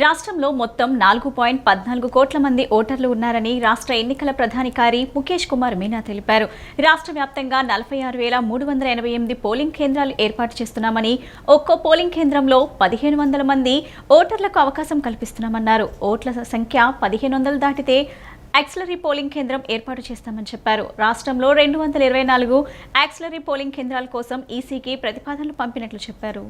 రాష్ట్రంలో మొత్తం 4.14 కోట్ల మంది ఓటర్లు ఉన్నారని రాష్ట్ర ఎన్నికల ప్రధానికారి ముఖేష్ కుమార్ మీనా తెలిపారు. రాష్ట్ర వ్యాప్తంగా 46,388 పోలింగ్ కేంద్రాలు ఏర్పాటు చేస్తున్నామని, ఒక్కో పోలింగ్ కేంద్రంలో 1,500 మంది ఓటర్లకు అవకాశం కల్పిస్తున్నామన్నారు. ఓట్ల సంఖ్య 1,500 దాటితే యాక్సిలరీ పోలింగ్ కేంద్రం ఏర్పాటు చేస్తామని చెప్పారు. రాష్ట్రంలో 224 యాక్సిలరీ పోలింగ్ కేంద్రాల కోసం ఈసీకి ప్రతిపాదనలు పంపినట్లు చెప్పారు.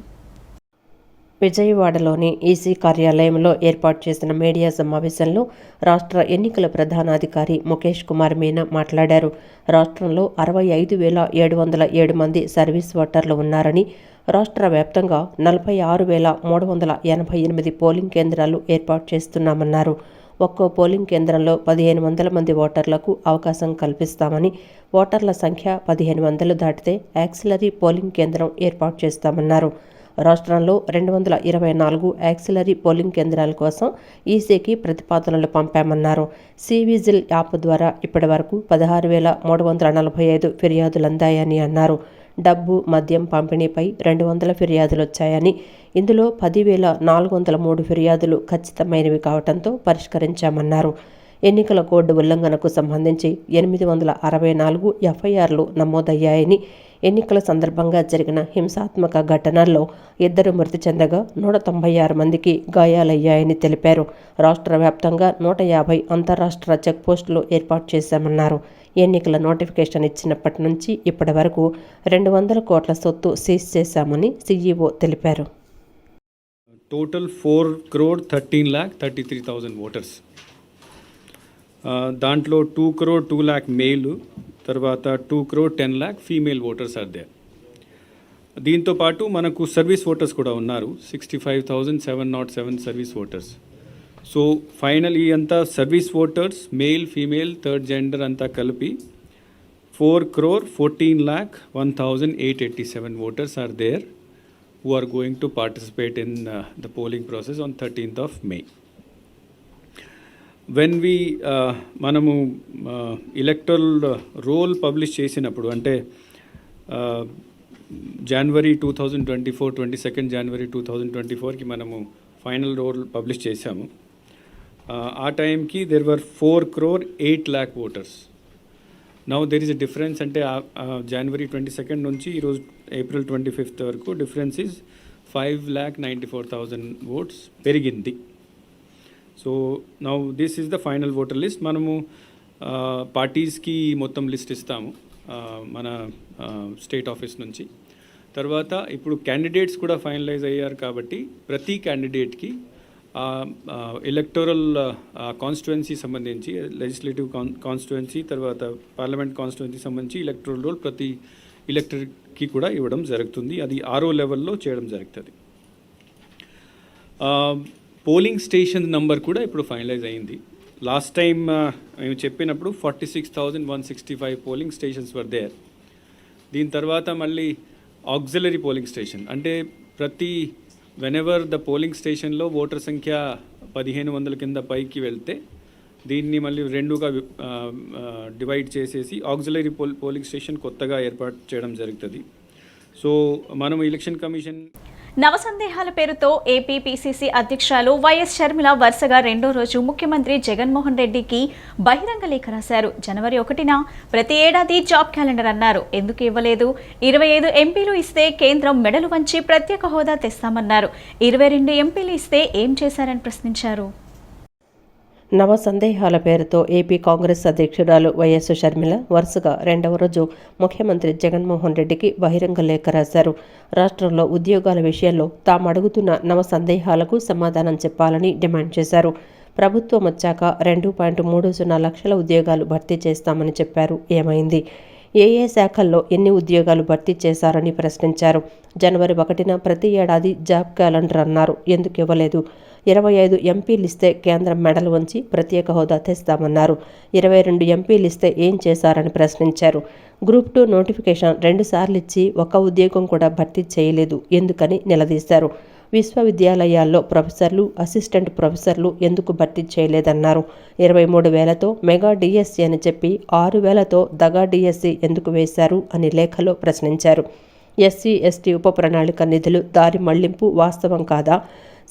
విజయవాడలోని ఈసీ కార్యాలయంలో ఏర్పాటు చేసిన మీడియా సమావేశంలో రాష్ట్ర ఎన్నికల ప్రధానాధికారి ముఖేష్ కుమార్ మీనా మాట్లాడారు. రాష్ట్రంలో 65,707 మంది సర్వీస్ ఓటర్లు ఉన్నారని, రాష్ట్ర వ్యాప్తంగా 46,388 పోలింగ్ కేంద్రాలు ఏర్పాటు చేస్తున్నామన్నారు. ఒక్కో పోలింగ్ కేంద్రంలో 1,500 మంది ఓటర్లకు అవకాశం కల్పిస్తామని, ఓటర్ల సంఖ్య 1,500 దాటితే యాక్సిలరీ పోలింగ్ కేంద్రం ఏర్పాటు చేస్తామన్నారు. రాష్ట్రంలో 224 యాక్సిలరీ పోలింగ్ కేంద్రాల కోసం ఈసీకి ప్రతిపాదనలు పంపామన్నారు. సివిజిల్ యాప్ ద్వారా ఇప్పటి వరకు 16,345 ఫిర్యాదులు అందాయని అన్నారు. డబ్బు, మద్యం పంపిణీపై 200 ఫిర్యాదులు వచ్చాయని, ఇందులో 10,403 ఫిర్యాదులు ఖచ్చితమైనవి కావడంతో పరిష్కరించామన్నారు. ఎన్నికల కోడ్ ఉల్లంఘనకు సంబంధించి 864 ఎఫ్ఐఆర్లు నమోదయ్యాయని, ఎన్నికల సందర్భంగా జరిగిన హింసాత్మక ఘటనల్లో 2 మృతి చెందగా 196 మందికి గాయాలయ్యాయని తెలిపారు. రాష్ట్ర వ్యాప్తంగా 150 అంతర్రాష్ట్ర చెక్పోస్టులు ఏర్పాటు చేశామన్నారు. ఎన్నికల నోటిఫికేషన్ ఇచ్చినప్పటి నుంచి ఇప్పటి వరకు 200 కోట్ల సొత్తు సీజ్ చేశామని సీఈఓ తెలిపారు. Total 4,13,33,000 voters. దాంట్లో 2,02,00,000 మేలు, తర్వాత 2,10,00,000 ఫీమేల్ ఓటర్స్ ఆర్ దేర్. దీంతో పాటు మనకు సర్వీస్ ఓటర్స్ కూడా ఉన్నారు. 65,707 సర్వీస్ ఓటర్స్. సో ఫైనల్ ఈ అంతా service voters, male, female, third gender అంతా కలిపి 4,14,01,887 voters are there who are going to participate in the polling process on 13th of May. When we మనము ఎలక్టరల్ రోల్ పబ్లిష్ చేసినప్పుడు, అంటే జనవరి 2024 22 జనవరి 2024కి మనము final role publish చేశాము. ఆ టైంకి there were 4,08,00,000 voters. Now there is a difference. అంటే జనవరి 22 నుంచి ఈరోజు ఏప్రిల్ 25 వరకు డిఫరెన్స్ ఈజ్ 5,94,000 ఓట్స్ పెరిగింది. So now this is the final voter list. మనము పార్టీస్కి మొత్తం లిస్ట్ ఇస్తాము మన స్టేట్ ఆఫీస్ నుంచి. తర్వాత ఇప్పుడు క్యాండిడేట్స్ కూడా ఫైనలైజ్ అయ్యారు కాబట్టి ప్రతి క్యాండిడేట్కి ఎలక్టోరల్ కాన్స్టిట్యుయెన్సీ సంబంధించి, లెజిస్లేటివ్ కాన్స్టిట్యుయెన్సీ, తర్వాత పార్లమెంట్ కాన్స్టిట్యుయెన్సీ సంబంధించి ఎలక్టోరల్ రోల్ ప్రతి ఎలక్టర్కి కూడా ఇవ్వడం జరుగుతుంది. అది 6వ లెవెల్లో చేయడం జరుగుతుంది. పోలింగ్ స్టేషన్ నంబర్ కూడా ఇప్పుడు ఫైనలైజ్ అయింది. లాస్ట్ టైం మేము చెప్పినప్పుడు 46,165 పోలింగ్ స్టేషన్స్ వర్ దేర్. దీని తర్వాత మళ్ళీ ఆక్సిలరీ పోలింగ్ స్టేషన్, అంటే ప్రతి వెనెవర్ ద పోలింగ్ స్టేషన్లో ఓటర్ సంఖ్య 1,500 కింద పైకి వెళ్తే దీన్ని మళ్ళీ 2గా డివైడ్ చేసేసి ఆక్సిలరీ పోలింగ్ స్టేషన్ కొత్తగా ఏర్పాటు చేయడం జరుగుతుంది. సో మనం ఎలక్షన్ కమిషన్ నవసందేహాల పేరుతో ఏపీ పీసీసీ అధ్యక్షురాలు వైఎస్ షర్మిల వరుసగా 2వ రోజు ముఖ్యమంత్రి జగన్మోహన్ రెడ్డికి బహిరంగ లేఖ రాశారు. జనవరి 1న ప్రతి ఏడాది జాబ్ క్యాలెండర్ అన్నారు. ఎందుకు ఇవ్వలేదు? 25 ఎంపీలు ఇస్తే కేంద్రం మెడలు వంచి ప్రత్యేక హోదా తెస్తామన్నారు. 22 ఎంపీలు ఇస్తే ఏం చేశారని ప్రశ్నించారు. నవ సందేహాల పేరుతో ఏపీ కాంగ్రెస్ అధ్యక్షురాలు వైఎస్ షర్మిల వరుసగా 2వ రోజు ముఖ్యమంత్రి జగన్మోహన్ రెడ్డికి బహిరంగ లేఖ రాశారు. రాష్ట్రంలో ఉద్యోగాల విషయంలో తాము అడుగుతున్న నవ సందేహాలకు సమాధానం చెప్పాలని డిమాండ్ చేశారు. ప్రభుత్వం వచ్చాక 2.30 లక్షల ఉద్యోగాలు భర్తీ చేస్తామని చెప్పారు. ఏమైంది? ఏ శాఖల్లో ఎన్ని ఉద్యోగాలు భర్తీ చేశారని ప్రశ్నించారు. జనవరి 1న ప్రతి ఏడాది జాబ్ క్యాలెండర్ అన్నారు. ఎందుకు ఇవ్వలేదు? 25 ఎంపీలు ఇస్తే కేంద్రం మెడలు వంచి ప్రత్యేక హోదా తెస్తామన్నారు. 22 ఎంపీలు ఇస్తే ఏం చేశారని ప్రశ్నించారు. గ్రూప్ 2 నోటిఫికేషన్ 2 సార్లు ఇచ్చి ఒక్క ఉద్యోగం కూడా భర్తీ చేయలేదు ఎందుకని నిలదీశారు. విశ్వవిద్యాలయాల్లో ప్రొఫెసర్లు, అసిస్టెంట్ ప్రొఫెసర్లు ఎందుకు భర్తీ చేయలేదన్నారు. 23,000తో మెగా డిఎస్సి అని చెప్పి 6,000తో దగా డిఎస్సి ఎందుకు వేశారు అని లేఖలో ప్రశ్నించారు. ఎస్సీ ఎస్టీ ఉప ప్రణాళిక నిధులు దారి మళ్లింపు వాస్తవం కాదా?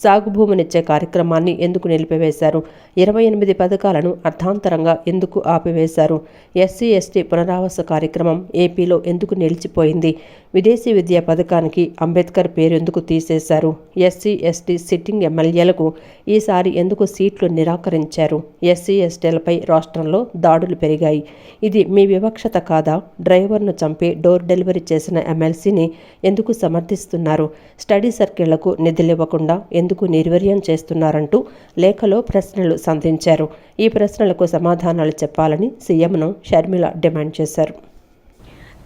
సాగు భూమినిచ్చే కార్యక్రమాన్ని ఎందుకు నిలిపివేశారు? 28 పథకాలను అర్థాంతరంగా ఎందుకు ఆపివేశారు? ఎస్సీ ఎస్టీ పునరావాస కార్యక్రమం ఏపీలో ఎందుకు నిలిచిపోయింది? విదేశీ విద్యా పథకానికి అంబేద్కర్ పేరు ఎందుకు తీసేశారు? ఎస్సీ ఎస్టీ సిట్టింగ్ ఎమ్మెల్యేలకు ఈసారి ఎందుకు సీట్లు నిరాకరించారు? ఎస్సీ ఎస్టీలపై రాష్ట్రంలో దాడులు పెరిగాయి. ఇది మీ వివక్షత కాదా? డ్రైవర్ను చంపి డోర్ డెలివరీ చేసిన ఎమ్మెల్సీని ఎందుకు సమర్థిస్తున్నారు? స్టడీ సర్కిళ్లకు నిధులివ్వకుండా ఎందుకు నిర్వీర్యం చేస్తున్నారంటూ లేఖలో ప్రశ్నలు సంధించారు. ఈ ప్రశ్నలకు సమాధానాలు చెప్పాలని సీఎంను షర్మిల డిమాండ్ చేశారు.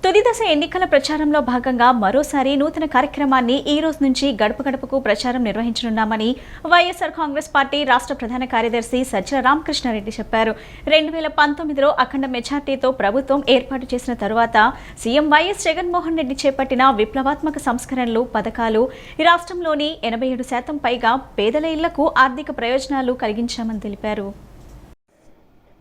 తుది దశ ఎన్నికల ప్రచారంలో భాగంగా మరోసారి నూతన కార్యక్రమాన్ని ఈ రోజు నుంచి గడప గడపకు ప్రచారం నిర్వహించనున్నామని వైఎస్ఆర్ కాంగ్రెస్ పార్టీ రాష్ట్ర ప్రధాన కార్యదర్శి సజ్జల రామకృష్ణారెడ్డి చెప్పారు. 2019లో అఖండ మెజార్టీతో ప్రభుత్వం ఏర్పాటు చేసిన తరువాత సీఎం వైఎస్ జగన్మోహన్ రెడ్డి చేపట్టిన విప్లవాత్మక సంస్కరణలు, పథకాలు రాష్ట్రంలోని 87% పైగా పేదల ఇళ్లకు ఆర్థిక ప్రయోజనాలు కలిగించామని తెలిపారు.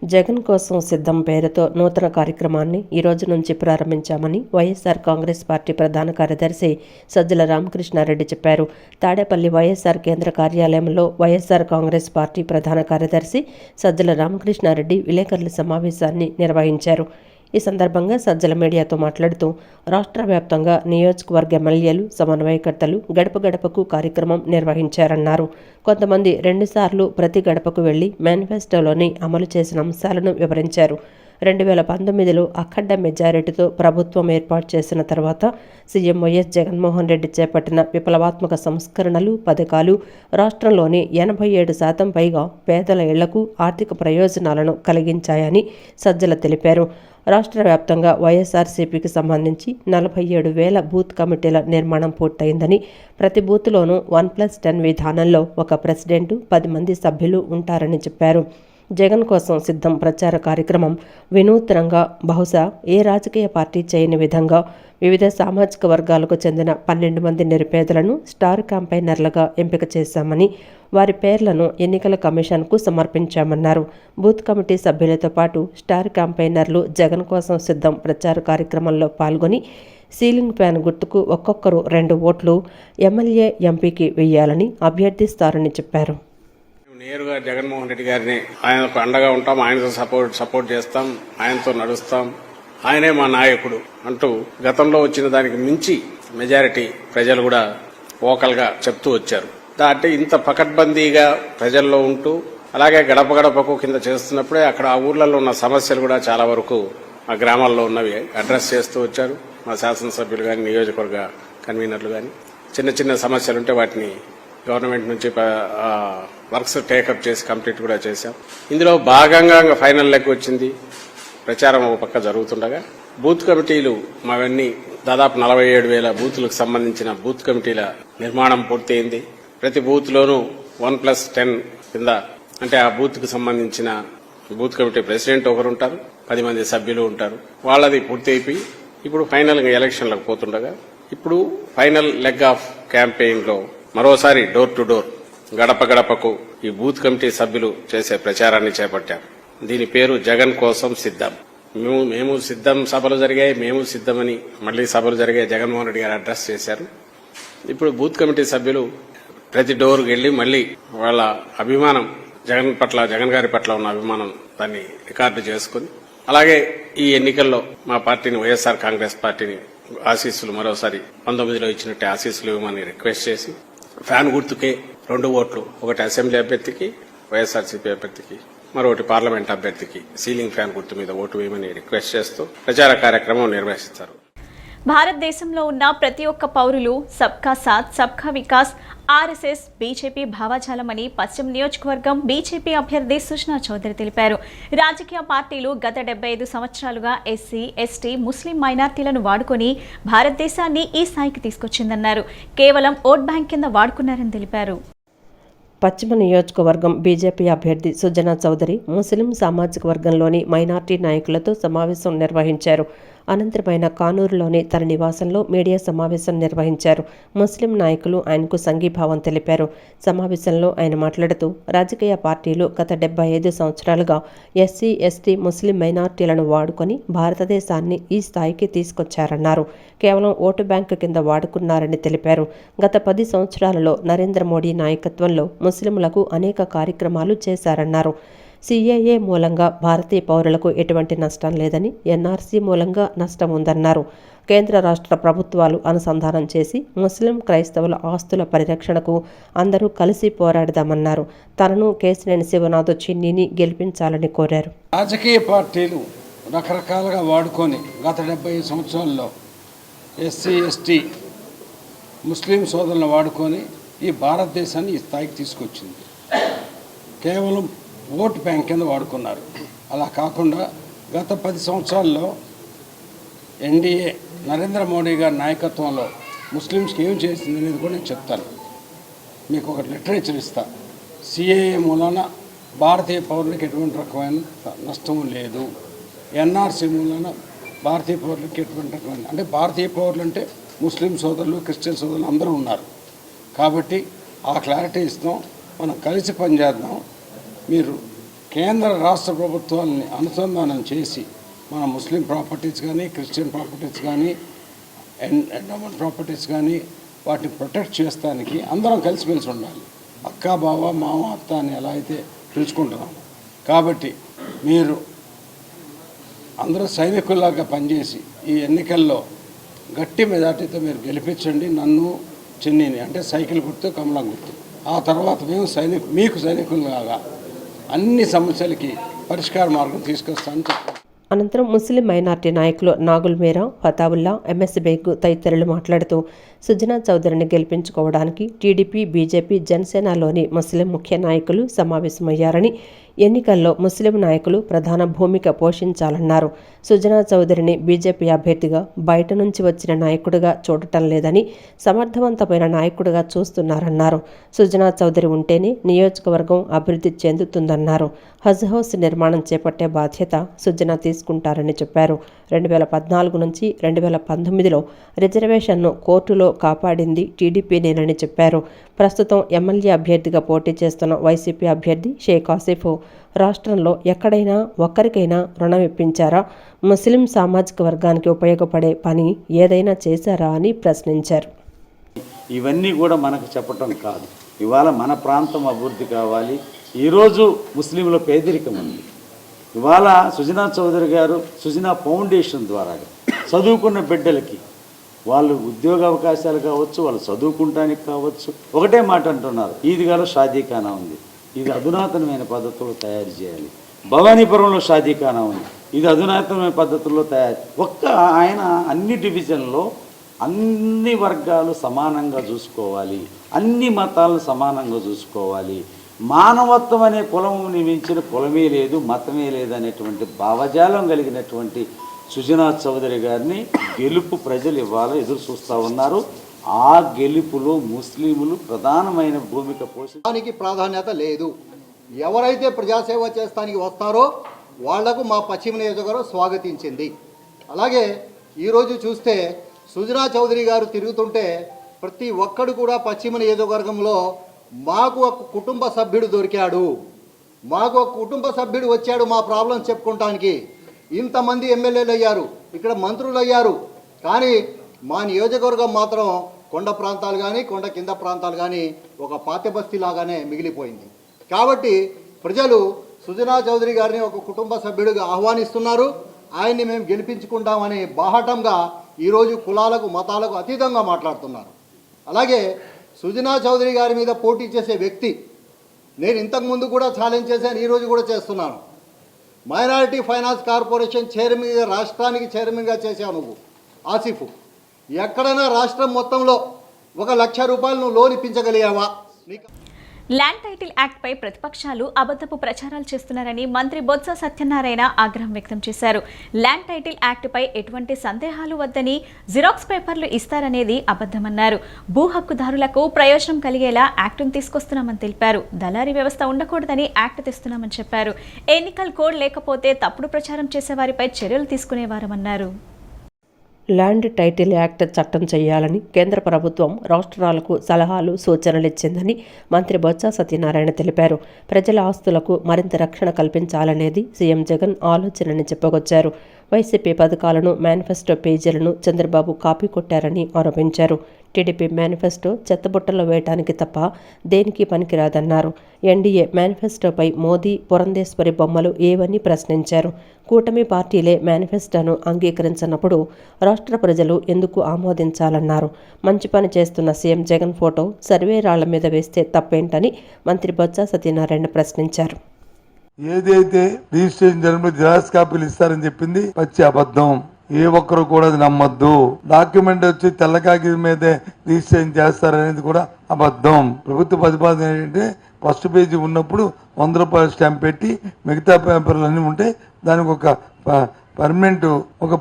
జగన్ కోసం సిద్ధం పేరుతో నూతన కార్యక్రమాన్ని ఈ రోజు నుంచి ప్రారంభించామని వైఎస్ఆర్ కాంగ్రెస్ పార్టీ ప్రధాన కార్యదర్శి సజ్జల రామకృష్ణారెడ్డి చెప్పారు. తాడేపల్లి వైఎస్ఆర్ కేంద్ర కార్యాలయంలో వైఎస్ఆర్ కాంగ్రెస్ పార్టీ ప్రధాన కార్యదర్శి సజ్జల రామకృష్ణారెడ్డి విలేకరుల సమావేశాన్ని నిర్వహించారు. ఈ సందర్భంగా సజ్జల మీడియాతో మాట్లాడుతూ రాష్ట్ర వ్యాప్తంగా నియోజకవర్గ ఎమ్మెల్యేలు, సమన్వయకర్తలు గడప గడపకు కార్యక్రమం నిర్వహించారన్నారు. కొంతమంది 2 సార్లు ప్రతి గడపకు వెళ్లి మేనిఫెస్టోలోని అమలు చేసిన అంశాలను వివరించారు. 2019లో అఖండ మెజారిటీతో ప్రభుత్వం ఏర్పాటు చేసిన తర్వాత సీఎం వైఎస్ జగన్మోహన్ రెడ్డి చేపట్టిన విప్లవాత్మక సంస్కరణలు, పథకాలు రాష్ట్రంలోని 87% పైగా పేదల ఇళ్లకు ఆర్థిక ప్రయోజనాలను కలిగించాయని సజ్జల తెలిపారు. రాష్ట్ర వ్యాప్తంగా వైఎస్ఆర్సీపీకి సంబంధించి 47,000 బూత్ కమిటీల నిర్మాణం పూర్తయిందని, ప్రతి బూత్లోనూ 1+10 విధానంలో ఒక ప్రెసిడెంట్, 10 మంది సభ్యులు ఉంటారని చెప్పారు. జగన్ కోసం సిద్ధం ప్రచార కార్యక్రమం వినూత్నంగా, బహుశా ఏ రాజకీయ పార్టీ చేయని విధంగా వివిధ సామాజిక వర్గాలకు చెందిన 12 మంది నిరుపేదలను స్టార్ క్యాంపైనర్లుగా ఎంపిక చేశామని, వారి పేర్లను ఎన్నికల కమిషన్కు సమర్పించామన్నారు. బూత్ కమిటీ సభ్యులతో పాటు స్టార్ క్యాంపైనర్లు జగన్ కోసం సిద్ధం ప్రచార కార్యక్రమంలో పాల్గొని సీలింగ్ ఫ్యాన్ గుర్తుకు ఒక్కొక్కరు 2 ఓట్లు ఎమ్మెల్యే, ఎంపీకి వేయాలని అభ్యర్థిస్తారని చెప్పారు. నేరుగా జగన్మోహన్ రెడ్డి గారిని ఆయనకు అండగా ఉంటాం, ఆయనతో సపోర్ట్ చేస్తాం, ఆయనతో నడుస్తాం, ఆయనే మా నాయకుడు అంటూ గతంలో వచ్చిన దానికి మించి మెజారిటీ ప్రజలు కూడా వోకల్ గా చెప్తూ వచ్చారు. అంటే ఇంత పకడ్బందీగా ప్రజల్లో ఉంటూ అలాగే గడప గడపకు కింద చేస్తున్నప్పుడే అక్కడ ఆ ఊర్లలో ఉన్న సమస్యలు కూడా చాలా వరకు ఆ గ్రామాల్లో ఉన్నవి అడ్రస్ చేస్తూ వచ్చారు. మా శాసనసభ్యులు కానీ, నియోజకవర్గ కన్వీనర్లు కానీ చిన్న చిన్న సమస్యలు ఉంటే వాటిని గవర్నమెంట్ నుంచి వర్క్స్ టేకప్ చేసి కంప్లీట్ కూడా చేశాం. ఇందులో భాగంగా ఫైనల్ లెక్క వచ్చింది. ప్రచారం ఒక పక్క జరుగుతుండగా బూత్ కమిటీలు మావన్నీ దాదాపు 47,000 బూత్లకు సంబంధించిన బూత్ కమిటీల నిర్మాణం పూర్తయింది. ప్రతి బూత్ లోనూ 1+10 కింద అంటే ఆ బూత్ కు సంబంధించిన బూత్ కమిటీ ప్రెసిడెంట్ ఒకరు ఉంటారు, 10 మంది సభ్యులు ఉంటారు. వాళ్ళది పూర్తి అయిపోయి ఇప్పుడు ఫైనల్ గా ఎలక్షన్లకు పోతుండగా ఇప్పుడు ఫైనల్ లెగ్ ఆఫ్ క్యాంపెయిన్ లో మరోసారి డోర్ టు డోర్ గడప గడపకు ఈ బూత్ కమిటీ సభ్యులు చేసే ప్రచారాన్ని చేపట్టారు. దీని పేరు జగన్ కోసం సిద్ధం. మేము సిద్ధం సభలు జరిగాయి, మేము సిద్ధమని మళ్లీ సభలు జరిగాయి, జగన్మోహన్ రెడ్డి గారు అడ్రస్ చేశారు. ఇప్పుడు బూత్ కమిటీ సభ్యులు ప్రతి డోర్కి వెళ్లి మళ్లీ వాళ్ళ అభిమానం జగన్ గారి పట్ల ఉన్న అభిమానం దాన్ని రికార్డు చేసుకుని అలాగే ఈ ఎన్నికల్లో మా పార్టీని, వైఎస్ఆర్ కాంగ్రెస్ పార్టీని ఆశీస్సులు మరోసారి 19లో ఇచ్చినట్టే ఆశీస్సులు ఇవ్వమని రిక్వెస్ట్ చేసి ఫ్యాన్ గుర్తుకే 2 ఓట్లు, ఒకటి అసెంబ్లీ అభ్యర్థికి, వైఎస్ఆర్సీపీ అభ్యర్థికి, మరొకటి పార్లమెంట్ అభ్యర్థికి సీలింగ్ ఫ్యాన్ గుర్తు మీద ఓటు వేయమని రిక్వెస్ట్ చేస్తూ ప్రచార కార్యక్రమం నిర్వహిస్తారు. భారతదేశంలో ఉన్న ప్రతి ఒక్క పౌరులు సబ్కా సాత్ సబ్కా వికాస్ ఆర్ఎస్ఎస్ బీజేపీ భావజాలమని పశ్చిమ నియోజకవర్గం బీజేపీ అభ్యర్థి సుష్మా చౌదరి తెలిపారు. రాజకీయ పార్టీలు గత 75 సంవత్సరాలుగా ఎస్సీ, ఎస్టీ, ముస్లిం మైనార్టీలను వాడుకొని భారతదేశాన్ని ఈ స్థాయికి తీసుకొచ్చిందన్నారు. కేవలం ఓట్ బ్యాంక్ కింద వాడుకున్నారని తెలిపారు. పశ్చిమ నియోజకవర్గం బీజేపీ అభ్యర్థి సుజనా చౌదరి ముస్లిం సామాజిక వర్గంలోని మైనార్టీ నాయకులతో సమావేశం నిర్వహించారు. అనంతరం ఆయన కానూరులోని తన నివాసంలో మీడియా సమావేశం నిర్వహించారు. ముస్లిం నాయకులు ఆయనకు సంఘీభావం తెలిపారు. సమావేశంలో ఆయన మాట్లాడుతూ రాజకీయ పార్టీలు గత 75 సంవత్సరాలుగా ఎస్సీ, ఎస్టీ, ముస్లిం మైనార్టీలను వాడుకొని భారతదేశాన్ని ఈ స్థాయికి తీసుకొచ్చారన్నారు. కేవలం ఓటు బ్యాంకు కింద వాడుకున్నారని తెలిపారు. గత 10 సంవత్సరాలలో నరేంద్ర మోడీ నాయకత్వంలో ముస్లింలకు అనేక కార్యక్రమాలు చేశారన్నారు. సిఏఏ మూలంగా భారతీయ పౌరులకు ఎటువంటి నష్టం లేదని, ఎన్ఆర్సీ మూలంగా నష్టం ఉందన్నారు. కేంద్ర రాష్ట్ర ప్రభుత్వాలు అనుసంధానం చేసి ముస్లిం క్రైస్తవుల ఆస్తుల పరిరక్షణకు అందరూ కలిసి పోరాడదామన్నారు. తనను కేశినేని శివనాథ్ చిన్నిని గెలిపించాలని కోరారు. రాజకీయ పార్టీలు రకరకాలుగా వాడుకొని గత 75 సంవత్సరాల్లో ఎస్సీ, ఎస్టీ, ముస్లిం సోదరులను వాడుకొని ఈ భారతదేశాన్ని ఈ స్థాయికి తీసుకొచ్చింది. కేవలం ఓటు బ్యాంక్ కింద వాడుకున్నారు. అలా కాకుండా గత 10 సంవత్సరాల్లో ఎన్డీఏ నరేంద్ర మోడీ గారి నాయకత్వంలో ముస్లిమ్స్కి ఏం చేసింది అనేది కూడా నేను చెప్తాను. మీకు ఒక లిటరేచర్ ఇస్తా. సిఏఏ మూలాన భారతీయ పౌరులకు ఎటువంటి రకమైన నష్టం లేదు. ఎన్ఆర్సీ మూలాన భారతీయ పౌరులకు ఎటువంటి రకమైన, అంటే భారతీయ పౌరులు అంటే ముస్లిం సోదరులు, క్రిస్టియన్ సోదరులు అందరూ ఉన్నారు. కాబట్టి ఆ క్లారిటీ ఇస్తాం. మనం కలిసి పనిచేద్దాం. మీరు కేంద్ర రాష్ట్ర ప్రభుత్వాలని అనుసంధానం చేసి మన ముస్లిం ప్రాపర్టీస్ కానీ, క్రిస్టియన్ ప్రాపర్టీస్ కానీ, ఎండోమెంట్ ప్రాపర్టీస్ కానీ వాటిని ప్రొటెక్ట్ చేస్తానికి అందరం కలిసిమెలిసి ఉండాలి. అక్క, బావ, మామ, అత్త అని ఎలా అయితే పిలుచుకుంటున్నాం. కాబట్టి మీరు అందరూ సైనికుల్లాగా పనిచేసి ఈ ఎన్నికల్లో గట్టి మెజార్టీతో మీరు గెలిపించండి నన్ను, చిన్నిని. అంటే సైకిల్ గుర్తు, కమలం గుర్తు. ఆ తర్వాత మేము మీకు సైనికుల్లాగా అన్ని సమస్యలకి పరిష్కార మార్గం తీసుకొస్తామని చెప్పారు. అనంతరం ముస్లిం మైనార్టీ నాయకులు నాగుల్ మీరా, ఫతావుల్లా, ఎంఎస్ బేగ్ తదితరులు మాట్లాడుతూ సుజనా చౌదరిని గెలిపించుకోవడానికి టీడీపీ, బీజేపీ, జనసేనలోని ముస్లిం ముఖ్య నాయకులు సమావేశమయ్యారని, ఎన్నికల్లో ముస్లిం నాయకులు ప్రధాన భూమిక పోషించాలన్నారు. సుజనా చౌదరిని బీజేపీ అభ్యర్థిగా బయట నుంచి వచ్చిన నాయకుడిగా చూడటం లేదని, సమర్థవంతమైన నాయకుడిగా చూస్తున్నారన్నారు. సుజనా చౌదరి ఉంటేనే నియోజకవర్గం అభివృద్ధి చెందుతుందన్నారు. హజ్ హౌస్ నిర్మాణం చేపట్టే బాధ్యత సుజనా తీసుకుంటారని చెప్పారు. 2014 నుంచి 2019లో రిజర్వేషన్ను కోర్టులో కాపాడింది టీడీపీనేనని చెప్పారు. ప్రస్తుతం ఎమ్మెల్యే అభ్యర్థిగా పోటీ చేస్తున్న వైసీపీ అభ్యర్థి షేక్ ఆసిఫ్ రాష్ట్రంలో ఎక్కడైనా ఒక్కరికైనా రుణం ఇప్పించారా? ముస్లిం సామాజిక వర్గానికి ఉపయోగపడే పని ఏదైనా చేశారా అని ప్రశ్నించారు. ఇవన్నీ కూడా మనకు చెప్పటం కాదు. ఇవాళ మన ప్రాంతం అభివృద్ధి కావాలి. ఈరోజు ముస్లింల పేదరికం ఉంది. ఇవాళ సుజనా చౌదరి గారు సుజనా ఫౌండేషన్ ద్వారా చదువుకున్న బిడ్డలకి వాళ్ళు ఉద్యోగ అవకాశాలు కావచ్చు, వాళ్ళు చదువుకుంటానికి కావచ్చు, ఒకటే మాట అంటున్నారు, ఈద్గాలో షాదీఖానా ఉంది, ఇది అధునాతనమైన పద్ధతుల్లో తయారు చేయాలి. భవానీపురంలో షాదీఖానా ఉంది, ఇది అధునాతనమైన పద్ధతుల్లో తయారు. ఆయన అన్ని డివిజన్లో అన్ని వర్గాలు సమానంగా చూసుకోవాలి, అన్ని మతాలను సమానంగా చూసుకోవాలి. మానవత్వం అనే కులముని మించిన కులమే లేదు, మతమే లేదు అనేటువంటి భావజాలం కలిగినటువంటి సుజనా చౌదరి గారిని గెలుపు ప్రజలు ఇవాళ ఎదురు చూస్తూ ఉన్నారు. ఆ గెలుపులో ముస్లింలు ప్రధానమైన భూమిక పోషించడానికి ప్రాధాన్యత లేదు. ఎవరైతే ప్రజాసేవ చేస్తానికి వస్తారో వాళ్లకు మా పశ్చిమ నియోజకవర్గం స్వాగతించింది. అలాగే ఈరోజు చూస్తే సుజనా చౌదరి గారు తిరుగుతుంటే ప్రతి ఒక్కడు కూడా పశ్చిమ నియోజకవర్గంలో మాకు ఒక కుటుంబ సభ్యుడు దొరికాడు, మాకు ఒక కుటుంబ సభ్యుడు వచ్చాడు మా ప్రాబ్లం చెప్పుకోవటానికి. ఇంతమంది ఎమ్మెల్యేలు అయ్యారు, ఇక్కడ మంత్రులు అయ్యారు, కానీ మా నియోజకవర్గం మాత్రం కొండ ప్రాంతాలు కానీ కొండ కింద ప్రాంతాలు కానీ ఒక పాతెబస్తీ లాగానే మిగిలిపోయింది. కాబట్టి ప్రజలు సుజనా చౌదరి గారిని ఒక కుటుంబ సభ్యుడిగా ఆహ్వానిస్తున్నారు. ఆయన్ని మేము గెలిపించుకుంటామని బాహటంగా ఈరోజు కులాలకు మతాలకు అతీతంగా మాట్లాడుతున్నారు. అలాగే సుజనా చౌదరి గారి మీద పోటీ చేసే వ్యక్తి నేను ఇంతకుముందు కూడా ఛాలెంజ్ చేశాను, ఈరోజు కూడా చేస్తున్నాను. మైనారిటీ ఫైనాన్స్ కార్పొరేషన్ చైర్మన్గా రాష్ట్రానికి చైర్మన్గా చేశావు నువ్వు ఆసిఫ్. ఎక్కడైనా రాష్ట్రం మొత్తంలో 1 లక్ష రూపాయలు నువ్వు లోన్ ఇప్పించగలిగావా? ల్యాండ్ టైటిల్ యాక్ట్ పై ప్రతిపక్షాలు అబద్ధపు ప్రచారాలు చేస్తున్నారని మంత్రి బొత్స సత్యనారాయణ ఆగ్రహం వ్యక్తం చేశారు. ల్యాండ్ టైటిల్ యాక్ట్ పై ఎటువంటి సందేహాలు వద్దని, జిరాక్స్ పేపర్లు ఇస్తారనేది అబద్ధమన్నారు. భూ హక్కుదారులకు ప్రయోజనం కలిగేలా యాక్టును తీసుకొస్తున్నామని తెలిపారు. దళారీ వ్యవస్థ ఉండకూడదని యాక్ట్ తెస్తున్నామని చెప్పారు. ఎన్నికల కోడ్ లేకపోతే తప్పుడు ప్రచారం చేసేవారిపై చర్యలు తీసుకునేవారమన్నారు. ల్యాండ్ టైటిల్ యాక్ట్ చట్టం చేయాలని కేంద్ర ప్రభుత్వం రాష్ట్రాలకు సలహాలు సూచనలు ఇచ్చిందని మంత్రి బొత్స సత్యనారాయణ తెలిపారు. ప్రజల ఆస్తులకు మరింత రక్షణ కల్పించాలనేది సీఎం జగన్ ఆలోచనని చెప్పుకొచ్చారు. వైసీపీ పథకాలను మేనిఫెస్టో పేజీలను చంద్రబాబు కాపీ కొట్టారని ఆరోపించారు. టీడీపీ మేనిఫెస్టో చెత్తబుట్టలో వేయటానికి తప్ప దేనికి పనికిరాదన్నారు. ఎన్డీఏ మేనిఫెస్టోపై మోదీ, పురంధేశ్వరి బొమ్మలు ఏవని ప్రశ్నించారు. కూటమి పార్టీలే మేనిఫెస్టోను అంగీకరించినప్పుడు రాష్ట్ర ప్రజలు ఎందుకు ఆమోదించాలన్నారు. మంచి పని చేస్తున్న సీఎం జగన్ ఫోటో సర్వే రాళ్ల మీద వేస్తే తప్పేంటని మంత్రి బొత్స సత్యనారాయణ ప్రశ్నించారు. ఏదైతే రిజిస్ట్రేషన్ జరిగినప్పుడు జిరాక్స్ కాపీలు ఇస్తారని చెప్పింది పచ్చి అబద్ధం. ఏ ఒక్కరు కూడా అది నమ్మద్దు. డాక్యుమెంట్ వచ్చి తెల్లకాకి మీదే రిజిస్ట్రేషన్ చేస్తారనేది కూడా అబద్ధం. ప్రభుత్వ ప్రతిపాదన ఏంటంటే ఫస్ట్ పేజీ ఉన్నప్పుడు 100 రూపాయల స్టాంప్ పెట్టి మిగతా పేపర్లు అన్నీ ఉంటే దానికి ఒక పర్మనెంట్ ఒక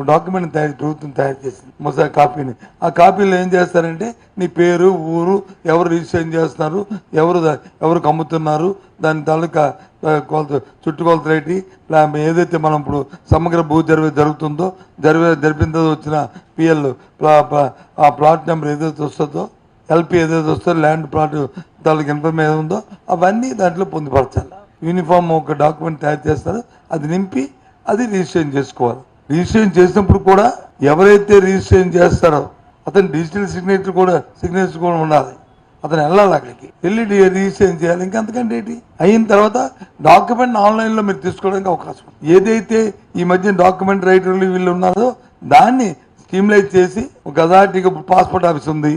డాక్యుమెంట్ ప్రభుత్వం తయారు చేసింది, మొదటి కాపీని. ఆ కాపీలో ఏం చేస్తారంటే నీ పేరు, ఊరు, ఎవరు రిజిస్ట్రేషన్ చేస్తున్నారు, ఎవరు అమ్ముతున్నారు, దాని తాలూకా చుట్టుకొలత రేటి, ఏదైతే మనం ఇప్పుడు సమగ్ర భూ జరుగుతుందో జరిపిన తర్వాత వచ్చిన పిఎల్ ఆ ప్లాట్ నెంబర్ ఏదైతే వస్తుందో, ఎల్పి ఏదైతే వస్తుందో, ల్యాండ్ ప్లాట్ తాలూకా ఇన్ఫర్మేషన్ ఏదో ఉందో అవన్నీ దాంట్లో పొందుపరచాలి. యూనిఫామ్ ఒక డాక్యుమెంట్ తయారు చేస్తారు, అది నింపి అది రిజిస్ట్రేషన్ చేసుకోవాలి. రిజిస్ట్రేషన్ చేసినప్పుడు కూడా ఎవరైతే రిజిస్ట్రేషన్ చేస్తారో అతను డిజిటల్ సిగ్నేచర్ కూడా ఉండాలి. అతను వెళ్ళాలి, అక్కడికి వెళ్ళి రిజిస్ట్రేషన్ చేయాలి. ఇంకంతకంటే ఏంటి, అయిన తర్వాత డాక్యుమెంట్ ఆన్లైన్లో మీరు తీసుకోవడానికి అవకాశం ఉంది. ఏదైతే ఈ మధ్య డాక్యుమెంట్ రైటర్లు వీళ్ళు ఉన్నారో దాన్ని స్ట్రీమ్లైజ్ చేసి ఒక అథారిటీకి పాస్పోర్ట్ ఆఫీస్ ఉంది,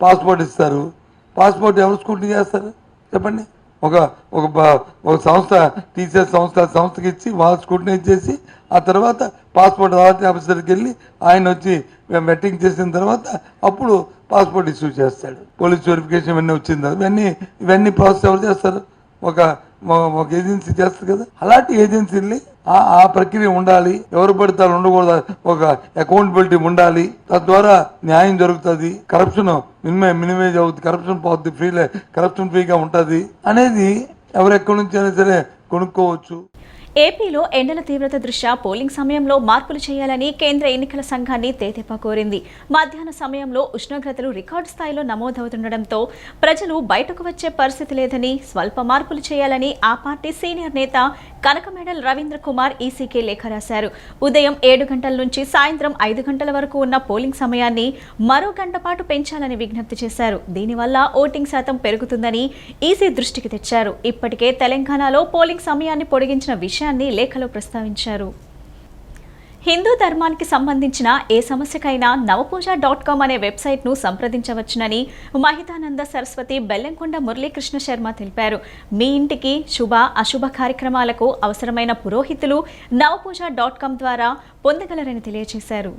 పాస్పోర్ట్ ఇస్తారు. పాస్పోర్ట్ ఎవరు స్కూటీ చేస్తారు చెప్పండి? ఒక సంస్థ, టీచర్స్ సంస్థకి ఇచ్చి వాళ్ళు స్కూటీ ఇచ్చేసి ఆ తర్వాత పాస్పోర్ట్ అథారిటీ ఆఫీసర్కి వెళ్ళి ఆయన వచ్చి వెట్టింగ్ చేసిన తర్వాత అప్పుడు పాస్పోర్ట్ ఇష్యూ చేస్తాడు. పోలీస్ వెరిఫికేషన్ ఇవన్నీ వచ్చింది. ఇవన్నీ ప్రాసెస్ ఎవరు చేస్తారు? ఒక ఏజెన్సీ చేస్తారు కదా. అలాంటి ఏజెన్సీని ఆ ప్రక్రియ ఉండాలి. ఎవరు పడతారు ఉండకూడదు, ఒక అకౌంటబిలిటీ ఉండాలి. తద్వారా న్యాయం జరుగుతుంది, కరప్షన్ మినిమైజ్ అవుతుంది, కరప్షన్ పోతుంది, కరప్షన్ ఫ్రీగా ఉంటుంది అనేది ఎవరెక్కడి నుంచి అయినా సరే కొనుక్కోవచ్చు. ఏపీలో ఎండల తీవ్రత దృష్ట్యా పోలింగ్ సమయంలో మార్పులు చేయాలని కేంద్ర ఎన్నికల సంఘాన్ని తెదేపా కోరింది. మధ్యాహ్న సమయంలో ఉష్ణోగ్రతలు రికార్డు స్థాయిలో నమోదవుతుండటంతో ప్రజలు బయటకు వచ్చే పరిస్థితి లేదని, స్వల్ప మార్పులు చేయాలని ఆ పార్టీ సీనియర్ నేత కనకమేడల రవీంద్ర కుమార్ ఈసీకే లేఖ రాశారు. ఉదయం 7 గంటల నుంచి సాయంత్రం 5 గంటల వరకు ఉన్న పోలింగ్ సమయాన్ని మరో గంట పాటు పెంచాలని విజ్ఞప్తి చేశారు. దీనివల్ల ఓటింగ్ శాతం పెరుగుతుందని ఈసీ దృష్టికి తెచ్చారు. ఇప్పటికే తెలంగాణలో పోలింగ్ సమయాన్ని పొడిగించిన విషయాన్ని లేఖలో ప్రస్తావించారు. హిందూ ధర్మానికి సంబంధించిన ఏ సమస్యకైనా నవపూజ.com అనే వెబ్సైట్ను సంప్రదించవచ్చునని మహితానంద సరస్వతి బెల్లంకొండ మురళీకృష్ణ శర్మ తెలిపారు. మీ ఇంటికి శుభ అశుభ కార్యక్రమాలకు అవసరమైన పురోహితులు నవపూజ.com ద్వారా పొందగలరని తెలియజేశారు.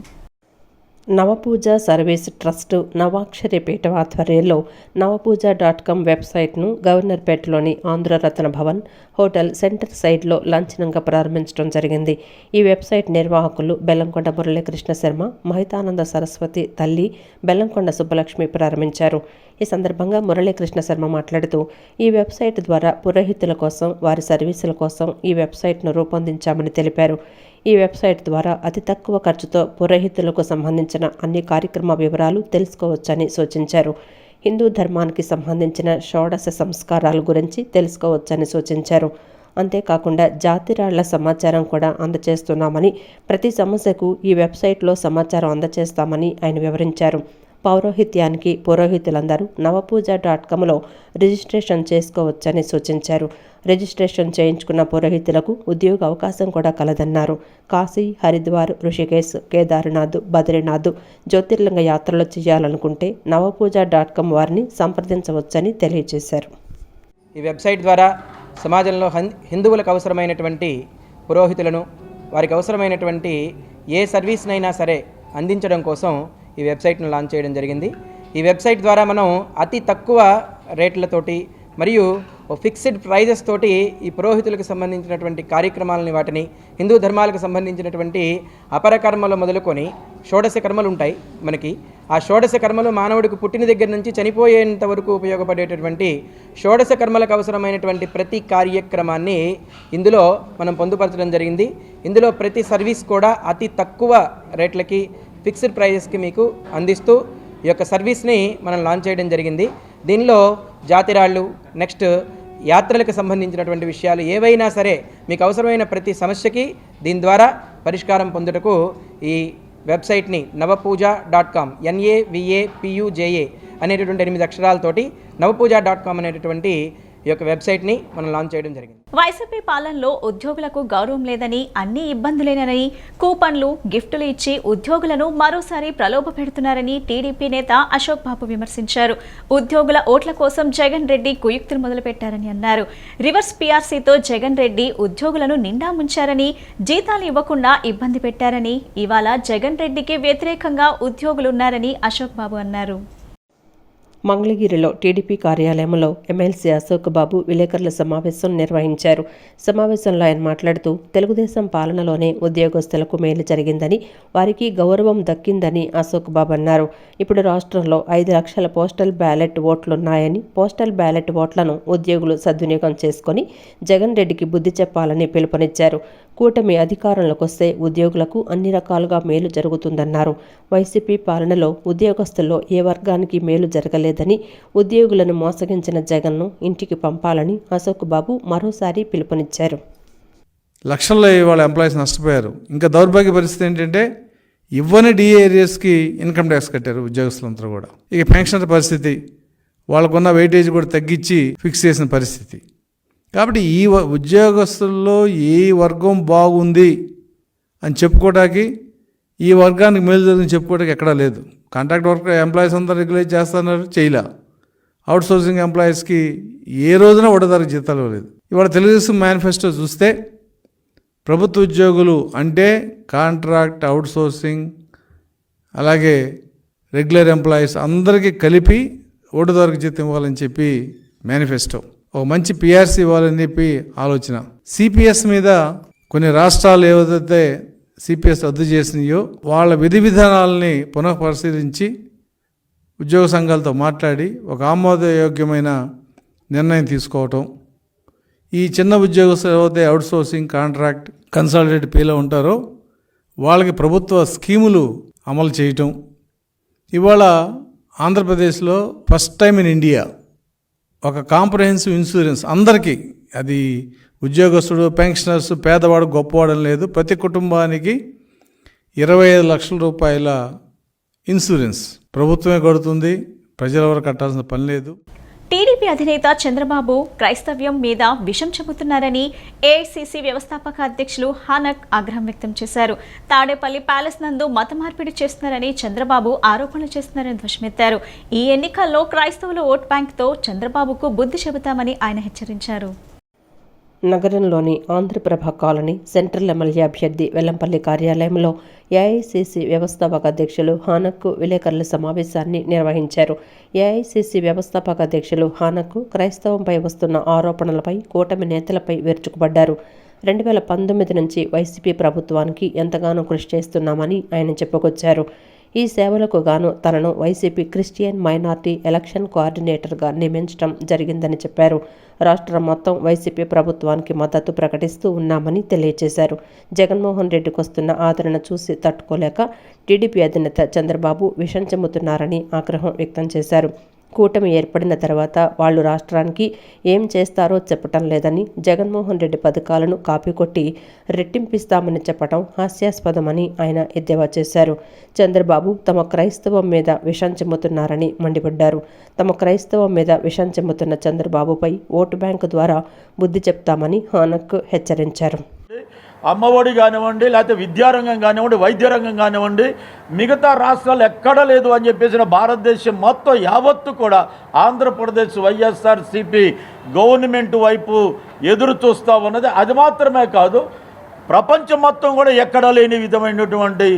నవపూజ సర్వీస్ ట్రస్ట్ నవాక్షరి పీఠం ఆధ్వర్యంలో నవపూజ.com వెబ్సైట్ను గవర్నర్పేటలోని ఆంధ్రరత్న భవన్ హోటల్ సెంటర్ సైడ్లో లాంఛనంగా ప్రారంభించడం జరిగింది. ఈ వెబ్సైట్ నిర్వాహకులు బెల్లంకొండ మురళీకృష్ణ శర్మ, మహితానంద సరస్వతి తల్లి బెల్లంకొండ సుబ్బలక్ష్మి ప్రారంభించారు. ఈ సందర్భంగా మురళీకృష్ణ శర్మ మాట్లాడుతూ ఈ వెబ్సైట్ ద్వారా పురోహితుల కోసం, వారి సర్వీసుల కోసం ఈ వెబ్సైట్ను రూపొందించామని తెలిపారు. ఈ వెబ్సైట్ ద్వారా అతి తక్కువ ఖర్చుతో పురోహితులకు సంబంధించిన అన్ని కార్యక్రమ వివరాలు తెలుసుకోవచ్చని సూచించారు. హిందూ ధర్మానికి సంబంధించిన షోడశ సంస్కారాల గురించి తెలుసుకోవచ్చని సూచించారు. అంతేకాకుండా జాతిరాళ్ల సమాచారం కూడా అందజేస్తున్నామని, ప్రతి సమస్యకు ఈ వెబ్సైట్లో సమాచారం అందజేస్తామని ఆయన వివరించారు. పౌరోహిత్యానికి పురోహితులందరూ నవపూజ.comలో రిజిస్ట్రేషన్ చేసుకోవచ్చని సూచించారు. రిజిస్ట్రేషన్ చేయించుకున్న పురోహితులకు ఉద్యోగ అవకాశం కూడా కలదన్నారు. కాశీ, హరిద్వార్, ఋషికేశ్, కేదార్నాథ్, బద్రీనాథ్ జ్యోతిర్లింగ యాత్రలు చేయాలనుకుంటే నవపూజ.com వారిని సంప్రదించవచ్చని తెలియజేశారు. ఈ వెబ్సైట్ ద్వారా సమాజంలో హిందువులకు అవసరమైనటువంటి పురోహితులను, వారికి అవసరమైనటువంటి ఏ సర్వీస్నైనా సరే అందించడం కోసం ఈ వెబ్సైట్ను లాంచ్ చేయడం జరిగింది. ఈ వెబ్సైట్ ద్వారా మనం అతి తక్కువ రేట్లతోటి మరియు ఫిక్స్డ్ ప్రైజెస్ తోటి ఈ పురోహితులకు సంబంధించినటువంటి కార్యక్రమాలని వాటిని హిందూ ధర్మాలకు సంబంధించినటువంటి అపర కర్మలు మొదలుకొని షోడశ కర్మలు ఉంటాయి మనకి. ఆ షోడశ కర్మలు మానవుడికి పుట్టిన దగ్గర నుంచి చనిపోయేంత వరకు ఉపయోగపడేటటువంటి షోడశ కర్మలకు అవసరమైనటువంటి ప్రతి కార్యక్రమాన్ని ఇందులో మనం పొందుపరచడం జరిగింది. ఇందులో ప్రతి సర్వీస్ కూడా అతి తక్కువ రేట్లకి ఫిక్స్డ్ ప్రైజెస్కి మీకు అందిస్తూ ఈ యొక్క సర్వీస్ని మనం లాంచ్ చేయడం జరిగింది. దీనిలో జాతిరాళ్ళు, నెక్స్ట్ యాత్రలకు సంబంధించినటువంటి విషయాలు ఏవైనా సరే మీకు అవసరమైన ప్రతి సమస్యకి దీని ద్వారా పరిష్కారం పొందుటకు ఈ వెబ్సైట్ని navapuja.com NAVAPUJA అనేటటువంటి 8 అక్షరాలతోటి navapuja.com అనేటటువంటి ఈ యొక్క వెబ్సైట్ని మనం లాంచ్ చేయడం జరిగింది. వైసీపీ పాలనలో ఉద్యోగులకు గౌరవం లేదని, అన్ని ఇబ్బందులేనని, కూపన్లు, గిఫ్టులు ఇచ్చి ఉద్యోగులను మరోసారి ప్రలోభ పెడుతున్నారని టీడీపీ నేత అశోక్ బాబు విమర్శించారు. ఉద్యోగుల ఓట్ల కోసం జగన్ రెడ్డి కుయుక్తులు మొదలుపెట్టారని అన్నారు. రివర్స్ పీఆర్సీతో జగన్ రెడ్డి ఉద్యోగులను నిండా ముంచారని, జీతాలు ఇవ్వకుండా ఇబ్బంది పెట్టారని, ఇవాళ జగన్ రెడ్డికి వ్యతిరేకంగా ఉద్యోగులున్నారని అశోక్ బాబు అన్నారు. మంగళగిరిలో టీడీపీ కార్యాలయంలో ఎమ్మెల్సీ అశోక్ బాబు విలేకరుల సమావేశం నిర్వహించారు. సమావేశంలో ఆయన మాట్లాడుతూ తెలుగుదేశం పాలనలోనే ఉద్యోగస్తులకు మేలు జరిగిందని, వారికి గౌరవం దక్కిందని అశోక్ బాబు అన్నారు. ఇప్పుడు రాష్ట్రంలో 5 లక్షల పోస్టల్ బ్యాలెట్ ఓట్లున్నాయని, పోస్టల్ బ్యాలెట్ ఓట్లను ఉద్యోగులు సద్వినియోగం చేసుకుని జగన్ రెడ్డికి బుద్ధి చెప్పాలని పిలుపునిచ్చారు. కూటమి అధికారంలోకి వస్తే ఉద్యోగులకు అన్ని రకాలుగా మేలు జరుగుతుందన్నారు. వైసీపీ పాలనలో ఉద్యోగస్తుల్లో ఏ వర్గానికి మేలు జరగలేదని, ఉద్యోగులను మోసగించిన జగన్ను ఇంటికి పంపాలని అశోక్ బాబు మరోసారి పిలుపునిచ్చారు. లక్షల్లో వాళ్ళ ఎంప్లాయీస్ నష్టపోయారు. ఇంకా దౌర్భాగ్య పరిస్థితి ఏంటంటే ఇవ్వని డిఏ ఏరియాస్కి ఇన్కమ్ ట్యాక్స్ కట్టారు ఉద్యోగస్తులందరూ కూడా. ఇక పెన్షనర్ పరిస్థితి, వాళ్ళకున్న వెయిటేజ్ కూడా తగ్గించి ఫిక్స్ చేసిన పరిస్థితి. కాబట్టి ఈ ఉద్యోగస్తుల్లో ఏ వర్గం బాగుంది అని చెప్పుకోవడానికి, ఈ వర్గానికి మేలు జరిగింది చెప్పుకోవడానికి ఎక్కడా లేదు. కాంట్రాక్ట్ వర్క్ ఎంప్లాయీస్ అంతా రెగ్యులేట్ చేస్తున్నారు, చేయలే. అవుట్ సోర్సింగ్ ఎంప్లాయీస్కి ఏ రోజున ఒకటోసారి జీతాలు లేదు. ఇవాళ తెలుగుదేశం మేనిఫెస్టో చూస్తే ప్రభుత్వ ఉద్యోగులు అంటే కాంట్రాక్ట్, అవుట్ సోర్సింగ్, అలాగే రెగ్యులర్ ఎంప్లాయీస్ అందరికీ కలిపి ఒకటోసారికి జీతం ఇవ్వాలని చెప్పి మేనిఫెస్టో. ఒక మంచి పిఆర్సీ ఇవ్వాలని చెప్పి ఆలోచన. సిపిఎస్ మీద కొన్ని రాష్ట్రాలు ఏవైతే సిపిఎస్ రద్దు చేసినాయో వాళ్ళ విధి విధానాలని పునఃపరిశీలించి ఉద్యోగ సంఘాలతో మాట్లాడి ఒక ఆమోదయోగ్యమైన నిర్ణయం తీసుకోవటం. ఈ చిన్న ఉద్యోగస్తులు ఏవైతే అవుట్సోర్సింగ్, కాంట్రాక్ట్, కన్సాలిడేట్ పేలో ఉంటారో వాళ్ళకి ప్రభుత్వ స్కీములు అమలు చేయటం. ఇవాళ ఆంధ్రప్రదేశ్లో ఫస్ట్ టైం ఇన్ ఇండియా ఒక కాంప్రహెన్సివ్ ఇన్సూరెన్స్ అందరికీ, అది ఉద్యోగస్తుడు, పెన్షనర్స్, పేదవాడు, గొప్పవాడు లేదు, ప్రతి కుటుంబానికి 25 లక్షల రూపాయల ఇన్సూరెన్స్ ప్రభుత్వమే కడుతుంది. ప్రజల వరకు కట్టాల్సిన పని లేదు. టీడీపీ అధినేత చంద్రబాబు క్రైస్తవ్యం మీద విషం చెబుతున్నారని ఏఐసీసీ వ్యవస్థాపక అధ్యక్షులు హానక్ ఆగ్రహం వ్యక్తం చేశారు. తాడేపల్లి ప్యాలెస్ నందు మత మార్పిడి చేస్తున్నారని చంద్రబాబు ఆరోపణలు చేస్తున్నారని ధ్వజమెత్తారు. ఈ ఎన్నికల్లో క్రైస్తవుల ఓట్ బ్యాంక్తో చంద్రబాబుకు బుద్ధి చెబుతామని ఆయన హెచ్చరించారు. నగరంలోని ఆంధ్రప్రభ కాలనీ సెంట్రల్ ఎమ్మెల్యే అభ్యర్థి వెల్లంపల్లి కార్యాలయంలో ఏఐసీసీ వ్యవస్థాపక అధ్యక్షులు హానక్కు విలేకరుల సమావేశాన్ని నిర్వహించారు. ఏఐసీసీ వ్యవస్థాపక అధ్యక్షులు హానక్కు క్రైస్తవంపై వస్తున్న ఆరోపణలపై కూటమి నేతలపై విరుచుకుపడ్డారు. 2019 నుంచి వైసీపీ ప్రభుత్వానికి ఎంతగానో కృషి చేస్తున్నామని ఆయన చెప్పుకొచ్చారు. ఈ సేవలకు గాను తనను వైసీపీ క్రిస్టియన్ మైనార్టీ ఎలక్షన్ కోఆర్డినేటర్గా నియమించడం జరిగిందని చెప్పారు. రాష్ట్రం మొత్తం వైసీపీ ప్రభుత్వానికి మద్దతు ప్రకటిస్తూ ఉన్నామని తెలియజేశారు. జగన్మోహన్ రెడ్డికి వస్తున్న ఆదరణ చూసి తట్టుకోలేక టీడీపీ అధినేత చంద్రబాబు విషం చెమ్ముతున్నారని ఆగ్రహం వ్యక్తం చేశారు. కూటమి ఏర్పడిన తర్వాత వాళ్లు రాష్ట్రానికి ఏం చేస్తారో చెప్పటం లేదని, జగన్మోహన్ రెడ్డి పథకాలను కాపీ కొట్టి రెట్టింపిస్తామని చెప్పడం హాస్యాస్పదమని ఆయన ఎద్దేవా చేశారు. చంద్రబాబు తమ క్రైస్తవం మీద విషం చెమ్ముతున్నారని మండిపడ్డారు. తమ క్రైస్తవం మీద విషం చెమ్ముతున్న చంద్రబాబుపై ఓటు బ్యాంకు ద్వారా బుద్ధి చెప్తామని హానక్ హెచ్చరించారు. అమ్మఒడి కానివ్వండి, లేకపోతే విద్యారంగం కానివ్వండి, వైద్య రంగం కానివ్వండి, మిగతా రాష్ట్రాలు ఎక్కడా లేదు అని చెప్పేసిన భారతదేశం మొత్తం యావత్తు కూడా ఆంధ్రప్రదేశ్ వైఎస్ఆర్సీపీ గవర్నమెంట్ వైపు ఎదురు చూస్తూ ఉన్నది. అది మాత్రమే కాదు, ప్రపంచం మొత్తం కూడా ఎక్కడా లేని విధమైనటువంటి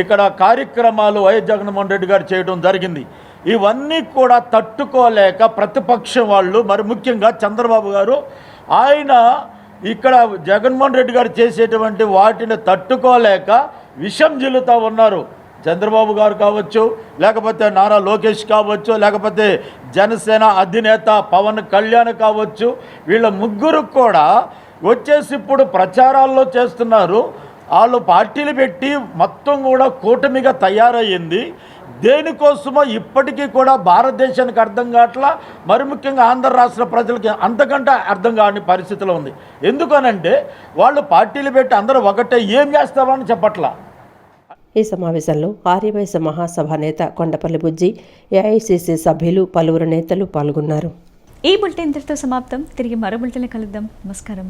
ఇక్కడ కార్యక్రమాలు వైఎస్ జగన్మోహన్ రెడ్డి గారు చేయడం జరిగింది. ఇవన్నీ కూడా తట్టుకోలేక ప్రతిపక్షం వాళ్ళు, మరి ముఖ్యంగా చంద్రబాబు గారు, ఆయన ఇక్కడ జగన్మోహన్ రెడ్డి గారు చేసేటువంటి వాటిని తట్టుకోలేక విషం జిల్లుతూ ఉన్నారు. చంద్రబాబు గారు కావచ్చు, లేకపోతే నారా లోకేష్ కావచ్చు, లేకపోతే జనసేన అధినేత పవన్ కళ్యాణ్ కావచ్చు, వీళ్ళ ముగ్గురు కూడా వచ్చేసి ఇప్పుడు ప్రచారాల్లో చేస్తున్నారు. వాళ్ళు పార్టీలు పెట్టి మొత్తం కూడా కూటమిగా తయారయ్యింది. దేనికోసమో ఇప్పటికీ కూడా భారతదేశానికి అర్థం కావట్లా, మరి ముఖ్యంగా ఆంధ్ర రాష్ట్ర ప్రజలకి అంతకంటే అర్థం కాని పరిస్థితిలో ఉంది. ఎందుకనంటే వాళ్ళు పార్టీలు పెట్టి అందరూ ఒకటే, ఏం చేస్తామని చెప్పట్లా. ఈ సమావేశంలో ఆర్యవైశ్య మహాసభ నేత కొండపల్లి బుజ్జి, ఏఐసిసి సభ్యులు, పలువురు నేతలు పాల్గొన్నారు. ఈ బులెటిన్ ఇంతటితో సమాప్తం. తిరిగి మరో బులెటిన్లో కలుద్దాం. నమస్కారం.